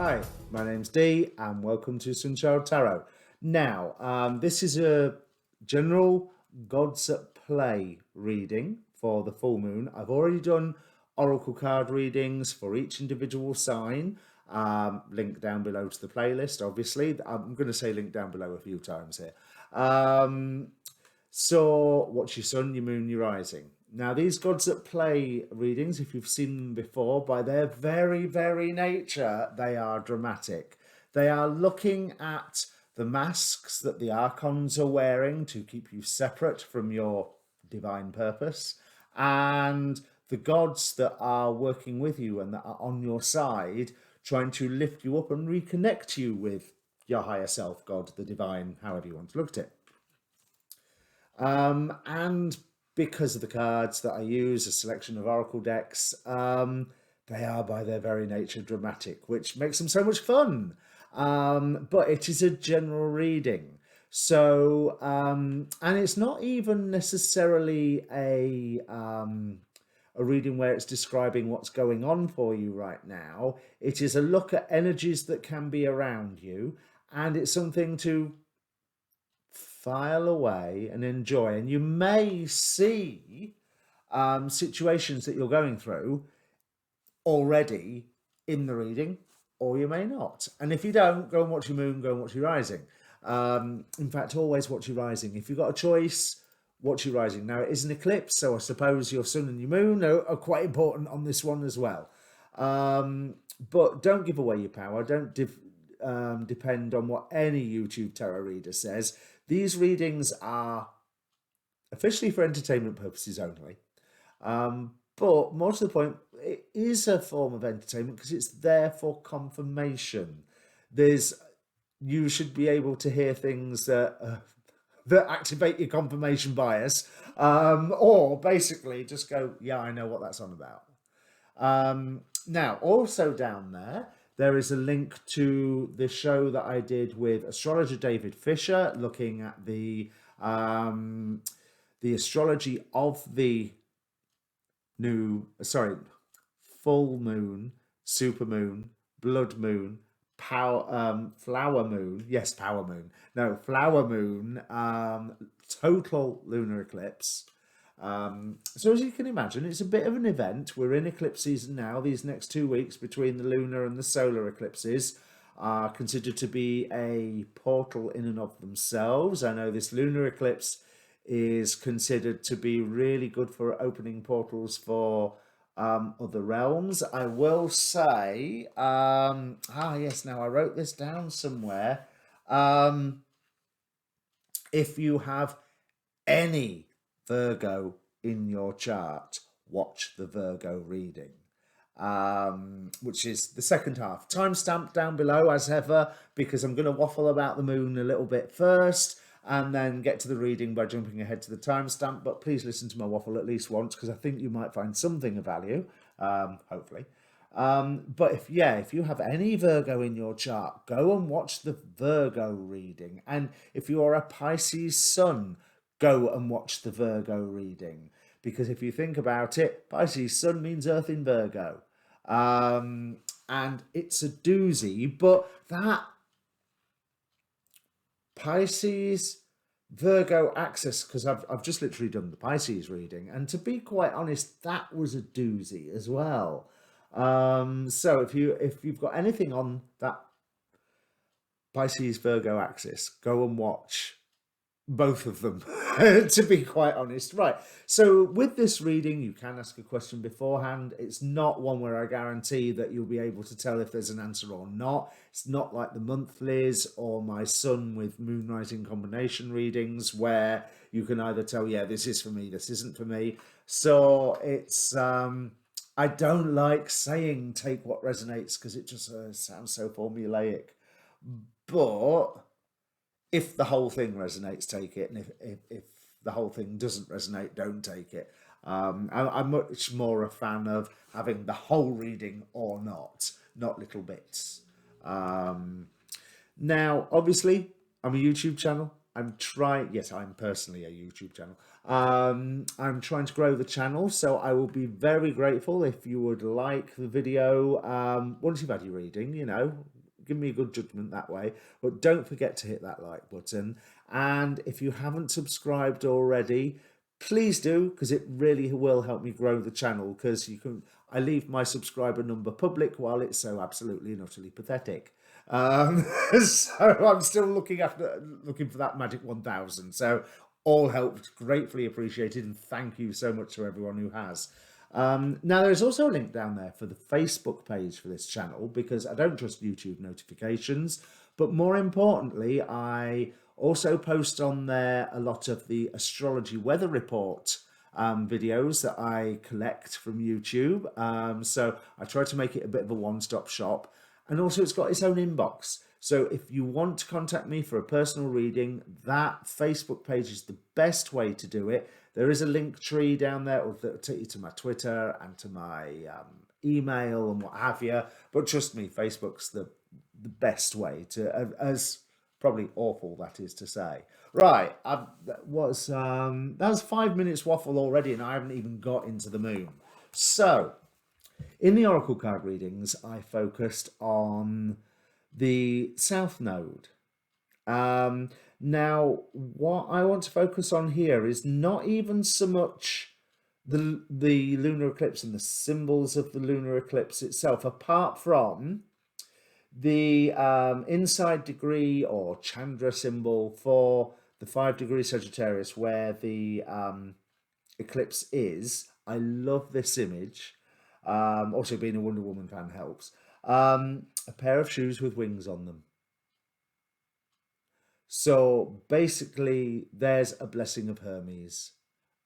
Hi, my name's Dee and welcome to Sunchild Tarot. Now, this is a general Gods at Play reading for the full moon. I've already done oracle card readings for each individual sign. Link down below to the playlist, obviously. I'm going to say link down below a few times here. So, what's your sun, your moon, your rising? Now, these Gods at Play readings, if you've seen them before, by their very, very nature, they are dramatic. They are looking at the masks that the archons are wearing to keep you separate from your divine purpose, and the gods that are working with you and that are on your side, trying to lift you up and reconnect you with your higher self, God, the divine, however you want to look at it. And because of the cards that I use, a selection of oracle decks, they are by their very nature dramatic, which makes them so much fun. But it is a general reading. So, and it's not even necessarily a reading where it's describing what's going on for you right now. It is a look at energies that can be around you, and it's something to file away and enjoy. And you may see situations that you're going through already in the reading, or you may not. And if you don't, go and watch your moon, go and watch your rising. In fact, always watch your rising. If you've got a choice, watch your rising. Now, it is an eclipse, so I suppose your sun and your moon are quite important on this one as well. But don't give away your power. Don't depend on what any YouTube tarot reader says. These readings are officially for entertainment purposes only. But more to the point, it is a form of entertainment because it's there for confirmation. You should be able to hear things that activate your confirmation bias, or basically just go, yeah, I know what that's on about. Now, also down there is a link to the show that I did with astrologer David Fisher, looking at the astrology of the full moon, super moon, blood moon, flower moon. Yes, power moon. No, flower moon. Total lunar eclipse. So as you can imagine, it's a bit of an event. We're in eclipse season now. These next 2 weeks between the lunar and the solar eclipses are considered to be a portal in and of themselves. I know this lunar eclipse is considered to be really good for opening portals for other realms. I will say, yes, now I wrote this down somewhere. If you have any Virgo in your chart, watch the Virgo reading, which is the second half. Timestamp down below as ever, because I'm going to waffle about the moon a little bit first and then get to the reading by jumping ahead to the timestamp. But please listen to my waffle at least once, because I think you might find something of value, hopefully. But if you have any Virgo in your chart, go and watch the Virgo reading. And if you are a Pisces sun, go and watch the Virgo reading. Because if you think about it, Pisces sun means Earth in Virgo. And it's a doozy, but that Pisces Virgo axis, because I've just literally done the Pisces reading, and to be quite honest, that was a doozy as well. So if you've got anything on that Pisces Virgo axis, go and watch both of them, to be quite honest. Right, so with this reading, you can ask a question beforehand. It's not one where I guarantee that you'll be able to tell if there's an answer or not. It's not like the monthlies or my sun with moon rising combination readings, where you can either tell, yeah, this is for me, this isn't for me. So it's I don't like saying take what resonates, because it just sounds so formulaic. But if the whole thing resonates, take it. And if the whole thing doesn't resonate, don't take it. I'm much more a fan of having the whole reading or not little bits. Now, obviously, I'm a YouTube channel. I'm personally a YouTube channel. I'm trying to grow the channel, so I will be very grateful if you would like the video once you've had your reading, give me a good judgment that way. But don't forget to hit that like button. And if you haven't subscribed already, please do, because it really will help me grow the channel, because I leave my subscriber number public while it's so absolutely and utterly pathetic. So I'm still looking for that magic 1,000. So all helped, gratefully appreciated, and thank you so much to everyone who has. Now there's also a link down there for the Facebook page for this channel, because I don't trust YouTube notifications, but more importantly, I also post on there a lot of the astrology weather report videos that I collect from YouTube. So I try to make it a bit of a one-stop shop. And also it's got its own inbox. So if you want to contact me for a personal reading, that Facebook page is the best way to do it. There is a link tree down there that'll take you to my Twitter and to my email and what have you. But trust me, Facebook's the best way to, as probably awful that is to say. Right, that was 5 minutes waffle already, and I haven't even got into the moon. So, in the Oracle card readings, I focused on the South Node. Now, what I want to focus on here is not even so much the lunar eclipse and the symbols of the lunar eclipse itself, apart from the inside degree or Chandra symbol for the 5-degree Sagittarius, where the eclipse is. I love this image. Also, being a Wonder Woman fan helps. A pair of shoes with wings on them. So basically, there's a blessing of Hermes.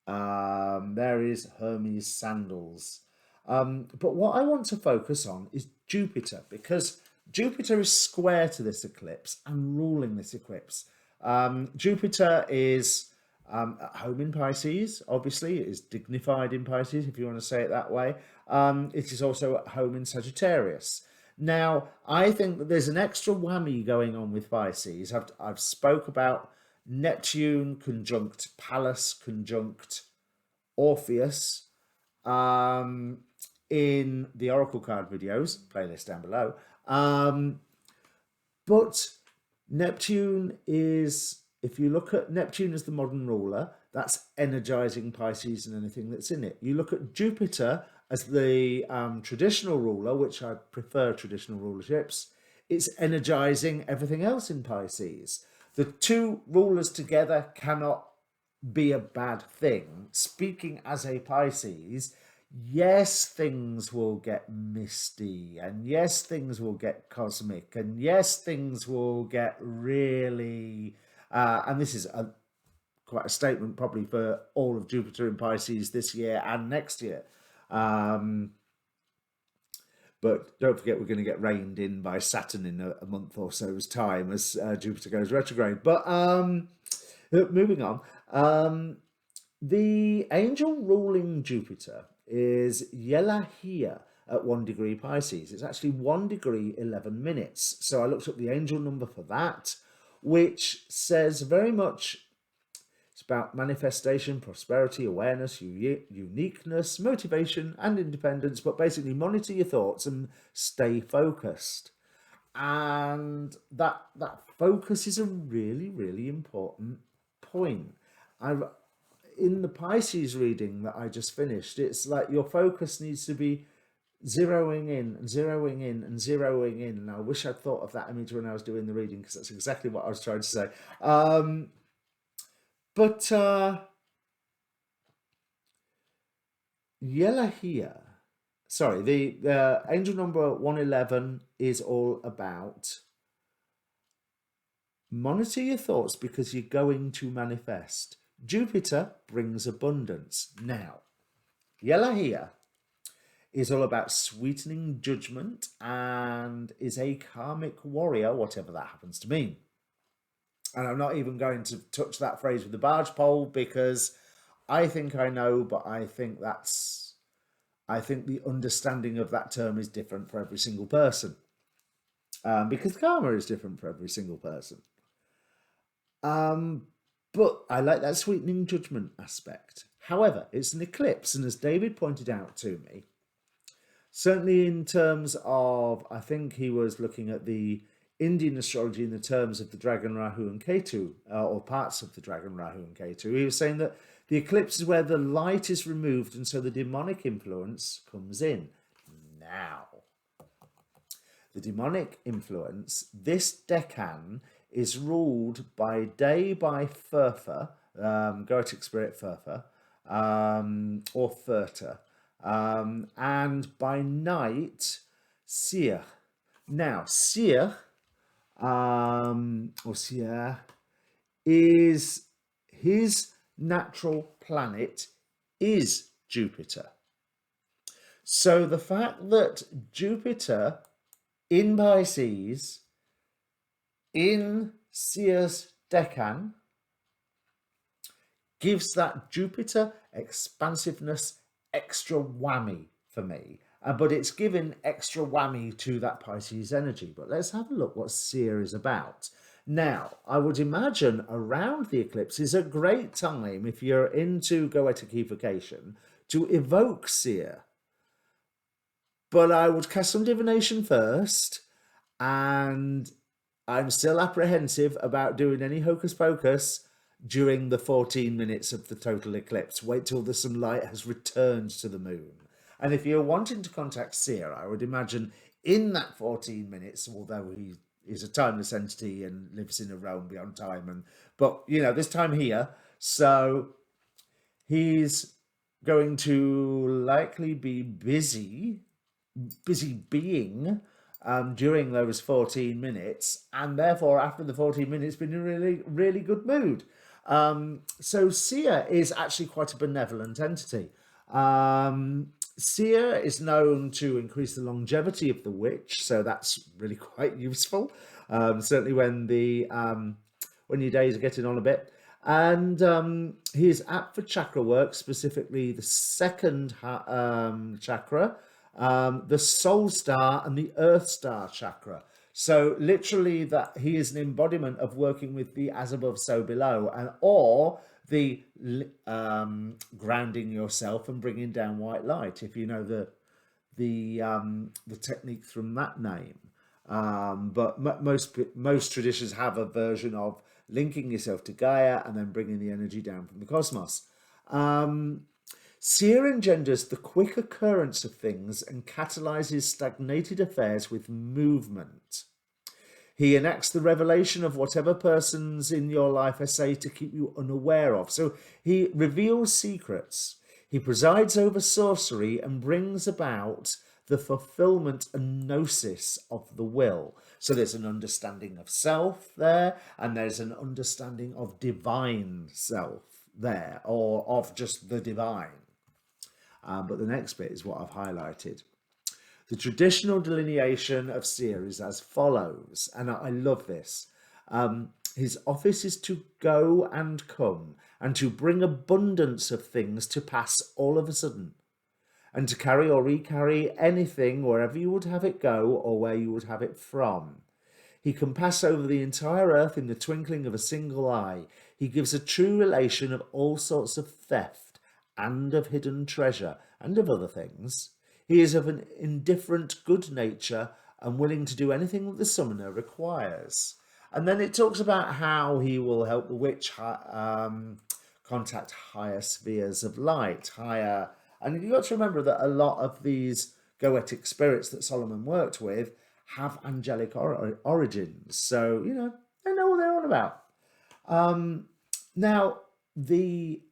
There is Hermes sandals. But what I want to focus on is Jupiter, because Jupiter is square to this eclipse and ruling this eclipse. Jupiter is at home in Pisces, obviously. It is dignified in Pisces, if you want to say it that way. It is also at home in Sagittarius. Now, I think that there's an extra whammy going on with Pisces. I've spoke about Neptune conjunct Pallas conjunct Orpheus in the Oracle card videos, playlist down below. But Neptune is, if you look at Neptune as the modern ruler, that's energizing Pisces and anything that's in it. You look at Jupiter as the traditional ruler, which I prefer traditional rulerships, it's energizing everything else in Pisces. The two rulers together cannot be a bad thing. Speaking as a Pisces, yes, things will get misty, and yes, things will get cosmic, and yes, things will get really, and this is quite a statement probably for all of Jupiter in Pisces this year and next year. But don't forget, we're going to get reined in by Saturn in a month or so's time as Jupiter goes retrograde. But moving on, the angel ruling Jupiter is Yelahia at 1 degree Pisces. It's actually 1 degree 11 minutes. So I looked up the angel number for that, which says very much it's about manifestation, prosperity, awareness, uniqueness, motivation, and independence. But basically, monitor your thoughts and stay focused. And that focus is a really, really important point. In the Pisces reading that I just finished, it's like your focus needs to be zeroing in and zeroing in and zeroing in. And I wish I'd thought of that image when I was doing the reading, because that's exactly what I was trying to say. But Yelahia, sorry, the angel number 111 is all about monitor your thoughts because you're going to manifest. Jupiter brings abundance. Now, Yelahia is all about sweetening judgment and is a karmic warrior, whatever that happens to mean. And I'm not even going to touch that phrase with the barge pole, because I think I know, but I think the understanding of that term is different for every single person. Because karma is different for every single person. But I like that sweetening judgment aspect. However, it's an eclipse, and as David pointed out to me, certainly in terms of, I think he was looking at the Indian astrology in the terms of the dragon Rahu and Ketu, or parts of the dragon Rahu and Ketu. He was saying that the eclipse is where the light is removed and so the demonic influence comes in. Now, the demonic influence, this decan is ruled by day by Furfa, Goetic spirit Furfa, or Furta, and by night, Seer. Now, Seer, or Seer, is his natural planet is Jupiter. So the fact that Jupiter in Pisces, in Seer's decan, gives that Jupiter expansiveness extra whammy for me. But it's given extra whammy to that Pisces energy. But let's have a look what Seer is about. Now, I would imagine around the eclipse is a great time, if you're into Goetic evocation, to evoke Seer. But I would cast some divination first, and I'm still apprehensive about doing any hocus pocus during the 14 minutes of the total eclipse. Wait till the sunlight has returned to the moon. And if you're wanting to contact Seer, I would imagine in that 14 minutes, although he is a timeless entity and lives in a realm beyond time, but you know, this time here, so he's going to likely be busy being during those 14 minutes, and therefore after the 14 minutes been in a really good mood. So Seer is actually quite a benevolent entity. Seer is known to increase the longevity of the witch, so that's really quite useful. Certainly when your days are getting on a bit. And he is apt for chakra work, specifically the second chakra, the soul star and the earth star chakra. So literally that he is an embodiment of working with the as above so below, and or the grounding yourself and bringing down white light, if you know the technique from that name. But most traditions have a version of linking yourself to Gaia and then bringing the energy down from the cosmos. Seer engenders the quick occurrence of things and catalyzes stagnated affairs with movement. He enacts the revelation of whatever persons in your life essay to keep you unaware of. So he reveals secrets. He presides over sorcery and brings about the fulfillment and gnosis of the will. So there's an understanding of self there, and there's an understanding of divine self there, or of just the divine. But the next bit is what I've highlighted. The traditional delineation of Seer is as follows, and I love this. His office is to go and come, and to bring abundance of things to pass all of a sudden, and to carry or recarry anything wherever you would have it go or where you would have it from. He can pass over the entire earth in the twinkling of a single eye. He gives a true relation of all sorts of theft and of hidden treasure and of other things. He is of an indifferent good nature and willing to do anything that the summoner requires. And then it talks about how he will help the witch contact higher spheres of light, and you've got to remember that a lot of these Goetic spirits that Solomon worked with have angelic origins. So, you know, they know what they're on about. Now, the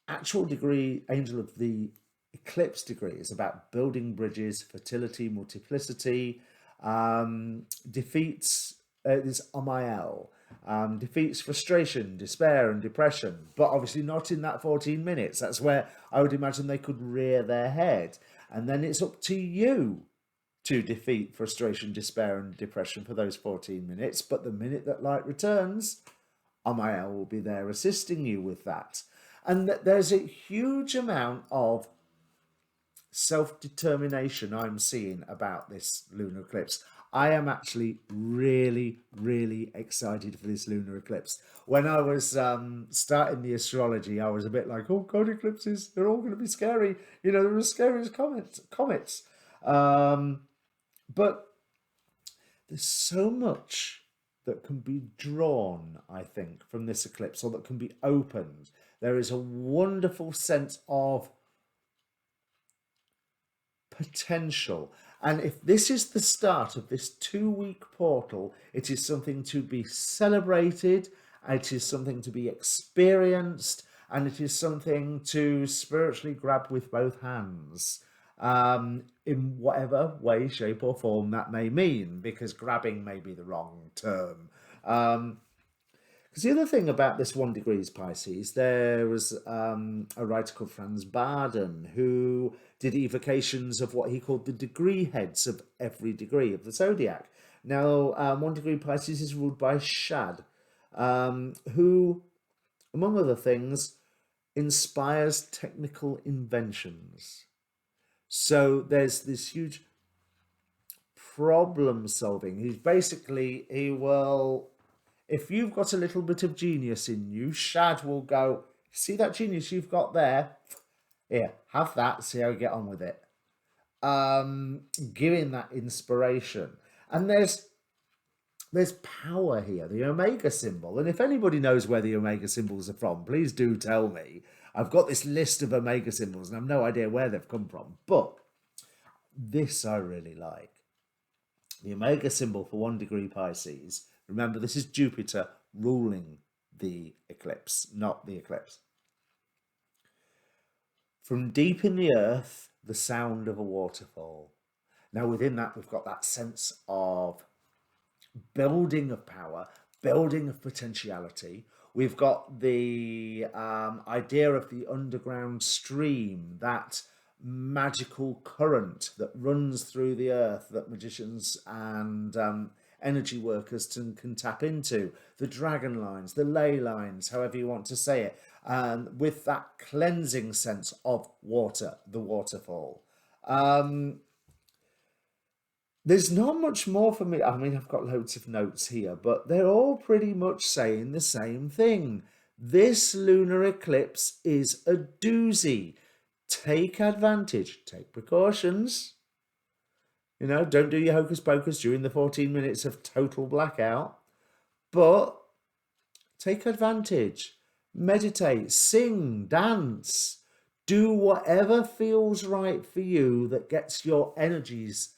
actual degree, angel of the eclipse degree, is about building bridges, fertility, multiplicity, defeats, this Amael, defeats frustration, despair and depression, but obviously not in that 14 minutes. That's where I would imagine they could rear their head. And then it's up to you to defeat frustration, despair and depression for those 14 minutes. But the minute that light returns, Amael will be there assisting you with that. And there's a huge amount of self-determination I'm seeing about this lunar eclipse. I am actually really, really excited for this lunar eclipse. When I was starting the astrology, I was a bit like, oh God, eclipses, they're all going to be scary. You know, they're as scary as comets. But there's so much that can be drawn, I think, from this eclipse, or that can be opened. There is a wonderful sense of potential. And if this is the start of this 2-week portal, it is something to be celebrated, it is something to be experienced, and it is something to spiritually grab with both hands, in whatever way, shape, or form that may mean, because grabbing may be the wrong term. Because the other thing about this 1 degrees Pisces, there was a writer called Franz Baden who did evocations of what he called the degree heads of every degree of the zodiac. Now, 1 degree Pisces is ruled by Shad, who, among other things, inspires technical inventions. So there's this huge problem solving. He will, if you've got a little bit of genius in you, Shad will go, see that genius you've got there? Here, have that, see how you get on with it. Giving that inspiration. And there's power here, the Omega symbol. And if anybody knows where the Omega symbols are from, please do tell me. I've got this list of Omega symbols and I've no idea where they've come from. But this I really like. The Omega symbol for 1 degree Pisces. Remember, this is Jupiter ruling the eclipse, not the eclipse. From deep in the earth, the sound of a waterfall. Now, within that, we've got that sense of building of power, building of potentiality. We've got the idea of the underground stream, that magical current that runs through the earth that magicians and energy workers can tap into, the dragon lines, the ley lines, however you want to say it, with that cleansing sense of water, the waterfall. There's not much more for me. I mean, I've got loads of notes here, but they're all pretty much saying the same thing. This lunar eclipse is a doozy. Take advantage, take precautions. You know, don't do your hocus pocus during the 14 minutes of total blackout, but take advantage, meditate, sing, dance, do whatever feels right for you that gets your energies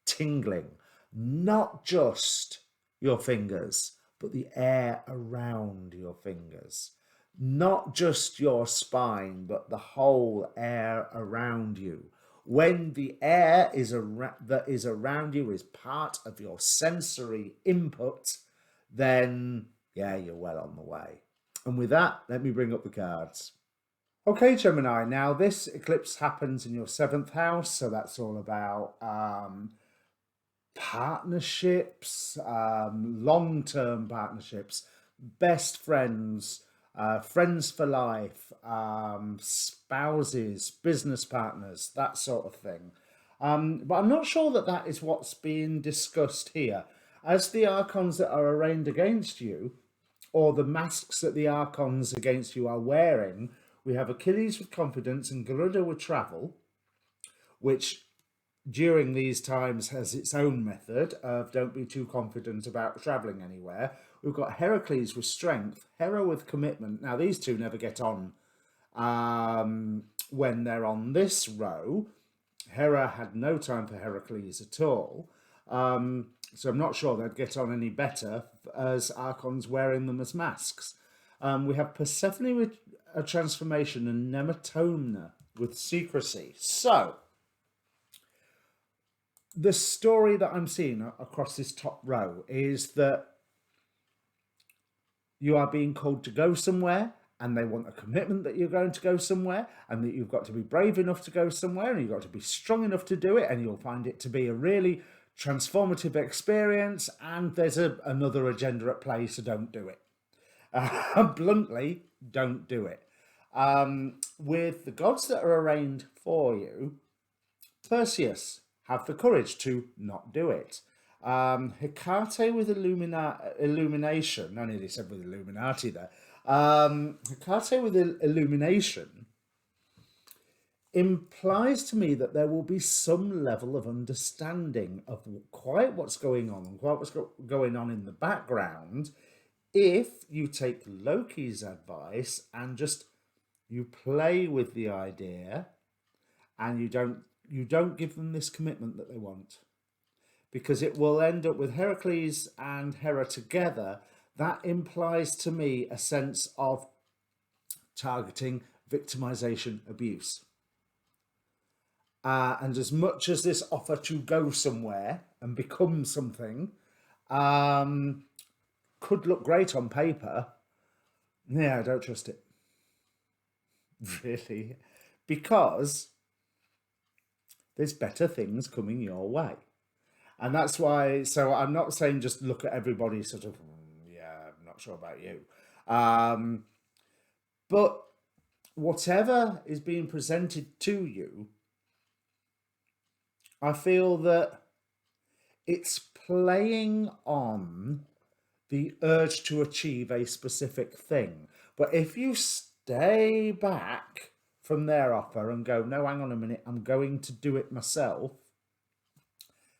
tingling, not just your fingers, but the air around your fingers, not just your spine, but the whole air around you. When the air that is around you is part of your sensory input, then yeah, you're well on the way. And with that, let me bring up the cards. Okay, Gemini, now this eclipse happens in your 7th house, so that's all about partnerships, long-term partnerships, best friends, friends for life, spouses, business partners, that sort of thing. But I'm not sure that is what's being discussed here. As the archons that are arraigned against you, or the masks that the archons against you are wearing, we have Achilles with confidence and Garuda with travel, which during these times has its own method of don't be too confident about travelling anywhere. We've got Heracles with strength, Hera with commitment. Now, these two never get on when they're on this row. Hera had no time for Heracles at all. So I'm not sure they'd get on any better as archons wearing them as masks. We have Persephone with a transformation and Nemetomna with secrecy. So the story that I'm seeing across this top row is that you are being called to go somewhere, and they want a commitment that you're going to go somewhere, and that you've got to be brave enough to go somewhere, and you've got to be strong enough to do it, and you'll find it to be a really transformative experience, and there's another agenda at play, so don't do it. Bluntly, don't do it. With the gods that are arraigned for you, Perseus, have the courage to not do it. Hecate with illumination, I nearly said with Illuminati there. Hecate with illumination implies to me that there will be some level of understanding of quite what's going on and quite what's going on in the background if you take Loki's advice and just you play with the idea and you don't give them this commitment that they want, because it will end up with Heracles and Hera together. That implies to me a sense of targeting, victimization, abuse. And as much as this offer to go somewhere and become something um, could look great on paper, yeah, I don't trust it. Really. Because there's better things coming your way. And that's why, so I'm not saying just look at everybody sort of, yeah, I'm not sure about you. Um, but whatever is being presented to you, I feel that it's playing on the urge to achieve a specific thing. But if you stay back from their offer and go, no, hang on a minute, I'm going to do it myself,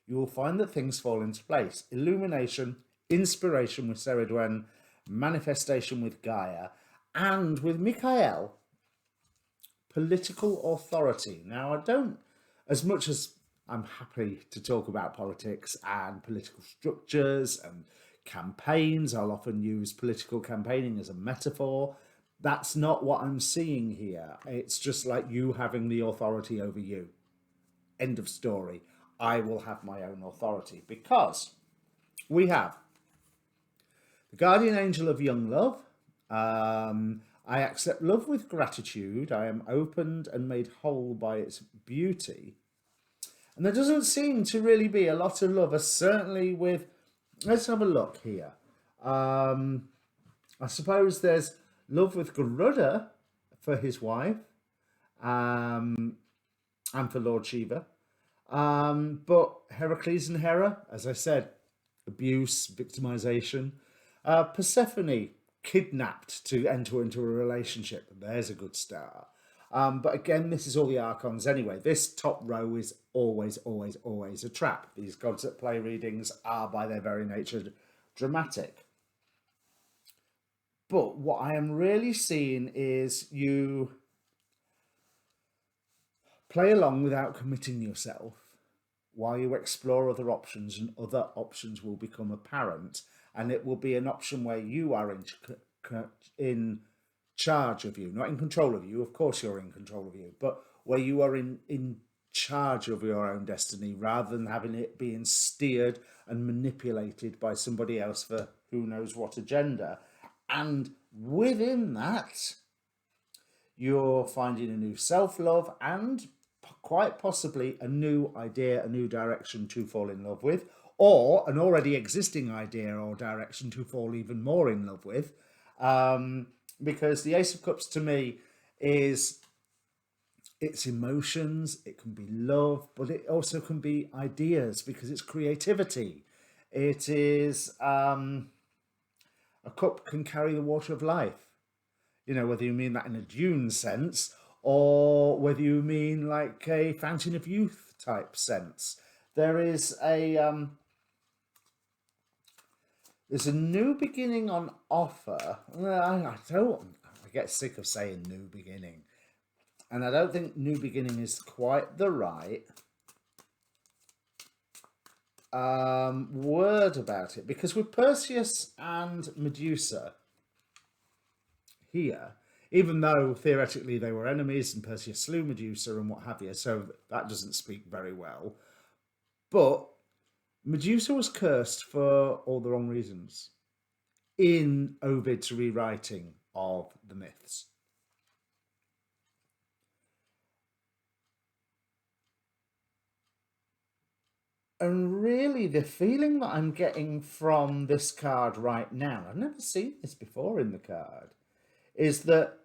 you will find that things fall into place. Illumination, inspiration with Ceridwen, manifestation with Gaia, and with Michael, political authority. Now, I don't, as much as I'm happy to talk about politics and political structures and campaigns, I'll often use political campaigning as a metaphor. That's not what I'm seeing here. It's just like you having the authority over you. End of story. I will have my own authority because we have the guardian angel of young love. I accept love with gratitude. I am opened and made whole by its beauty. And there doesn't seem to really be a lot of love, certainly with, let's have a look here. I suppose there's love with Garuda for his wife and for Lord Shiva. But Heracles and Hera, as I said, abuse, victimization. Persephone, kidnapped to enter into a relationship. There's a good start. But again, this is all the archons anyway. This top row is always, always, always a trap. These gods that play readings are by their very nature dramatic. But what I am really seeing is you play along without committing yourself while you explore other options, and other options will become apparent, and it will be an option where you are in charge of you, not in control of you. Of course you're in control of you, but where you are in charge of your own destiny rather than having it being steered and manipulated by somebody else for who knows what agenda. And within that, you're finding a new self-love and quite possibly a new idea, a new direction to fall in love with, or an already existing idea or direction to fall even more in love with. Because the Ace of Cups to me is it's emotions, it can be love, but it also can be ideas because it's creativity. It is a cup can carry the water of life. You know, whether you mean that in a dune sense or whether you mean like a fountain of youth type sense. There is there's a new beginning on offer. Well, I get sick of saying new beginning. And I don't think new beginning is quite the right word about it. Because with Perseus and Medusa here, even though theoretically they were enemies and Perseus slew Medusa and what have you, so that doesn't speak very well. But Medusa was cursed for all the wrong reasons in Ovid's rewriting of the myths. And really, the feeling that I'm getting from this card right now, I've never seen this before in the card, is that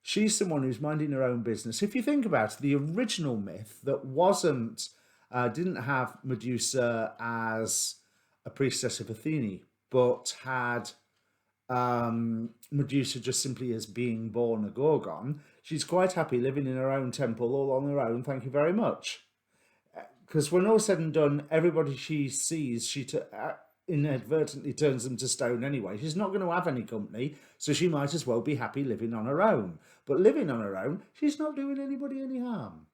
she's someone who's minding her own business. If you think about it, the original myth that didn't have Medusa as a priestess of Athene, but had Medusa just simply as being born a Gorgon, She's quite happy living in her own temple all on her own. Thank you very much. Because when all's said and done, everybody she sees, inadvertently turns them to stone anyway. She's not going to have any company, so she might as well be happy living on her own. But living on her own, she's not doing anybody any harm.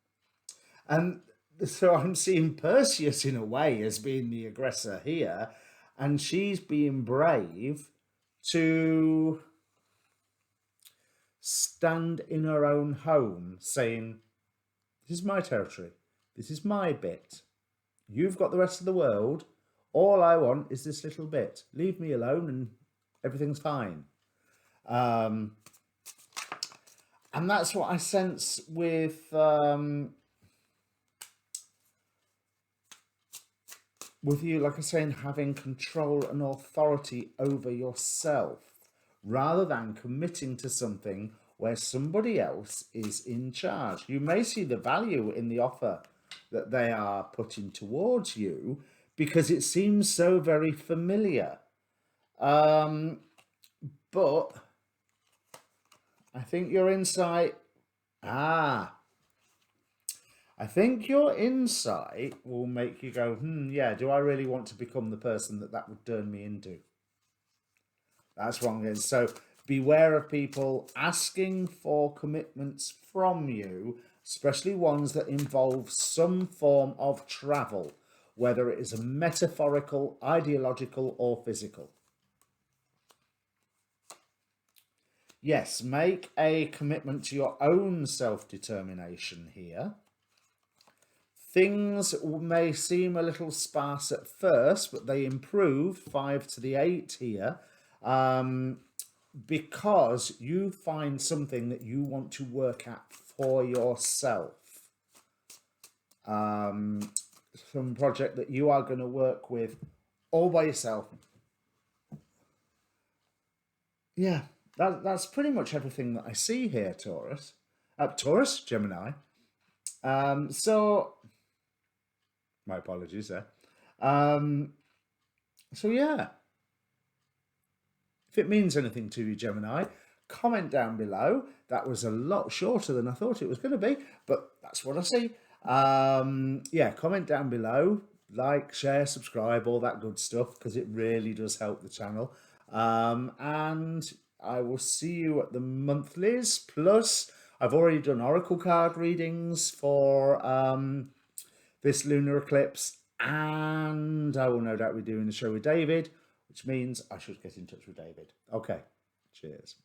And so I'm seeing Perseus in a way as being the aggressor here, and she's being brave to stand in her own home, saying, "This is my territory. This is my bit. You've got the rest of the world. All I want is this little bit. Leave me alone and everything's fine." And that's what I sense with you, like I was saying, having control and authority over yourself rather than committing to something where somebody else is in charge. You may see the value in the offer that they are putting towards you because it seems so very familiar. But I think your insight, I think your insight will make you go, yeah, do I really want to become the person that would turn me into? That's wrong. So beware of people asking for commitments from you, especially ones that involve some form of travel, whether it is a metaphorical, ideological, or physical. Yes, make a commitment to your own self-determination here. Things may seem a little sparse at first, but they improve 5 to the 8 here because you find something that you want to work at for yourself. Some project that you are going to work with all by yourself. Yeah, that's pretty much everything that I see here, Taurus. Gemini. So my apologies there. So yeah, if it means anything to you, Gemini, comment down below. That was a lot shorter than I thought it was going to be, but that's what I see. Yeah, comment down below, like, share, subscribe, all that good stuff, because it really does help the channel. And I will see you at the monthlies. Plus, I've already done oracle card readings for this lunar eclipse, and I will no doubt be doing a show with David, which means I should get in touch with David. Okay, cheers.